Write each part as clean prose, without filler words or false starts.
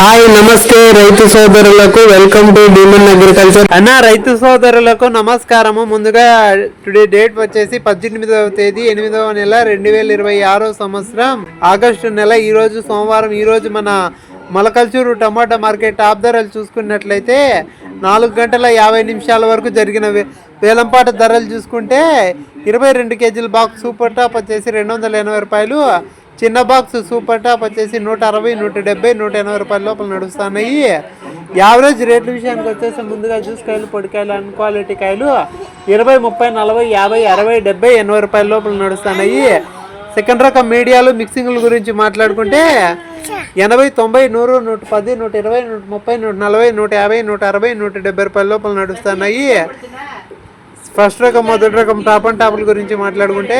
Hi నమస్తే రైతు సోదరులకు వెల్కమ్ టు డిమన్ అగ్రికల్చర్ అన్న రైతు సోదరులకు నమస్కారము. ముందుగా టుడే డేట్ వచ్చేసి 18వ తేదీ 8వ నెల 2026 సంవత్సరం ఆగస్టు నెల. ఈ రోజు సోమవారం. ఈ రోజు మన మొలకల్చూరు టమాటా మార్కెట్ టాప్ ధరలు చూసుకున్నట్లయితే 4 గంటల 50 నిమిషాల వరకు జరిగిన వేలంపాట ధరలు చూసుకుంటే 22 కేజీల బాక్స్ సూపర్ టాప్ వచ్చేసి 280 రూపాయలు, చిన్న బాక్స్ సూపర్ టాప్ వచ్చేసి 160, 170, 180 రూపాయల లోపల నడుస్తున్నాయి. యావరేజ్ రేట్ల విషయానికి వచ్చేసి ముందుగా జ్యూస్ కాయలు, పొడికాయలు, అన్ క్వాలిటీ కాయలు 20, 30, 40, 50, 60, 70, 80 రూపాయల లోపల నడుస్తున్నాయి. సెకండ్ రకం మీడియాలు మిక్సింగ్ల గురించి మాట్లాడుకుంటే 80, 90, 100, 110, 120, 130, 140, 150, 160, 170 రూపాయల లోపల నడుస్తున్నాయి. ఫస్ట్ రకం, మొదటి రకం టాప్ అండ్ టాపుల గురించి మాట్లాడుకుంటే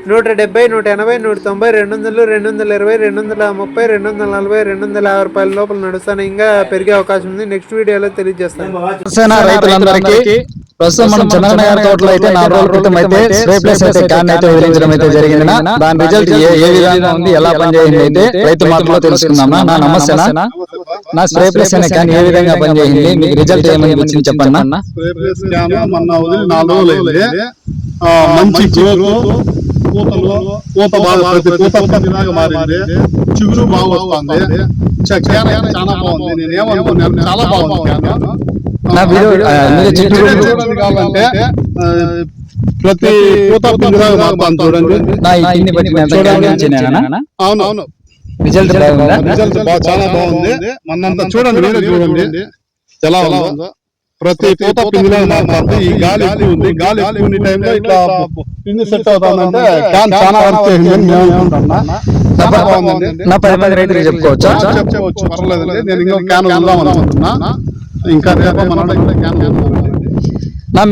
170, 180, 190, 200, 220, 230, 240, 250 రూపాయల లోపల నడుస్తాను. ఇంకా పెరిగే అవకాశం ఉంది. నెక్స్ట్ వీడియోలో తెలియజేస్తాను. రైతులందరికీ ప్రస్తుతం మనం చంద్రన్న గారి తోటలో అయితే 4 రోజుల క్రితం అయితే స్ప్రే ప్లస్ అయితే క్యాన్ అయితే వదిలించడం అయితే జరిగింది. దాని రిజల్ట్ ఏ విధంగా ఉంది, ఎలా పనిచేయండి అయితే రైతు మాటలో తెలుసుకుందాం. నా నమస్తే నా స్ప్రే ప్లస్ అనే క్యాన్ ఏ విధంగా పనిచేయండి, మీకు రిజల్ట్ ఏమని వచ్చింది చెప్పండి అన్న. స్ప్రే ప్లస్ క్యాన్ మొన్న వదిలి 4 రోజులు అయింది. మంచి గ్రోత్, పూత బాగా పూతలాగా మారింది, చిగురు బాగా వస్తుంది. క్యాన్ చాలా బాగుంది. నేను ఏమనుకున్నాను, చాలా బాగుంది క్యాన్. కావాలంటే ప్రతి పూత పిండిలాగా మారుతాను చూడండి. అవునవును, రిజల్ట్ రిజల్ట్ చాలా బాగుంది. మనంతా చూడండి, మీరే చూడండి ఎలా ఉందో. ప్రతి పూత పిండిలాగా మారుతుంది. ఈ గాలి ఎక్కువ ఉంది. గాలి ఎక్కువ ఉన్న టైంలో ఇట్లా పిండి సెట్ అవుతుందంటే క్యాన్ చాలా వర్క్ చేసిందని మేము అనుకుంటున్నా. చెప్పుకోవచ్చు, పర్వాలేదండి. నేను ఇంకా క్యాన్ వెళ్దాం అనుకుంటున్నా. ఇంకా రేపు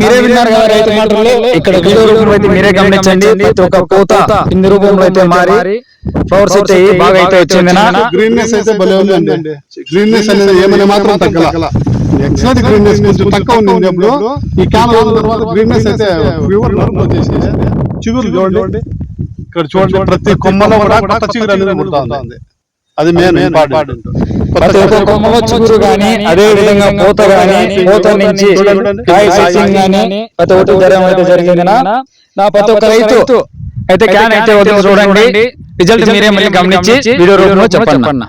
మీరే విన్నారు కదా రైతు మాటలు. ఇక్కడ వీడియో రూపంలో అయితే మీరే గమనించండి. ప్రతి ఒక్క పూత పిండి రూపంలో అయితే మారి ఫ్లవర్స్ అయితే బాగా అయితే వచ్చింది. గ్రీన్నెస్ అయితే భలే ఉందండి. గ్రీన్నెస్ అనేది ఏమైనా మాత్రం తగ్గల. ఎక్సలెంట్ గ్రీన్నెస్ కొంచెం తక్కువ ఉంది. ఎప్పుడు ఈ క్యాన్ తర్వాత గ్రీన్నెస్ అయితే ప్యూర్ నర్మ్ వచ్చేసి చిగురు చూడండి. ఇక్కడ చూడండి, ప్రతి కొమ్మలో కూడా కొత్త చిగురు అనేది పుడుతుంది. అది మెయిన్ ఇంపార్టెంట్. ప్రతి ఒక్క కొమ్మలో చిగురు గానీ, అదే విధంగా పూత గానీ, పూత నుంచి కాయ సైజింగ్ గానీ ప్రతి ఒక్కటి జరగడం అయితే జరిగింది. నా ప్రతి ఒక్క రైతు అయితే క్యాన్ అయితే వదిలి చూడండి. రిజల్ట్ మీరే మళ్ళీ గమనించి వీడియో రూపంలో చెప్పండి.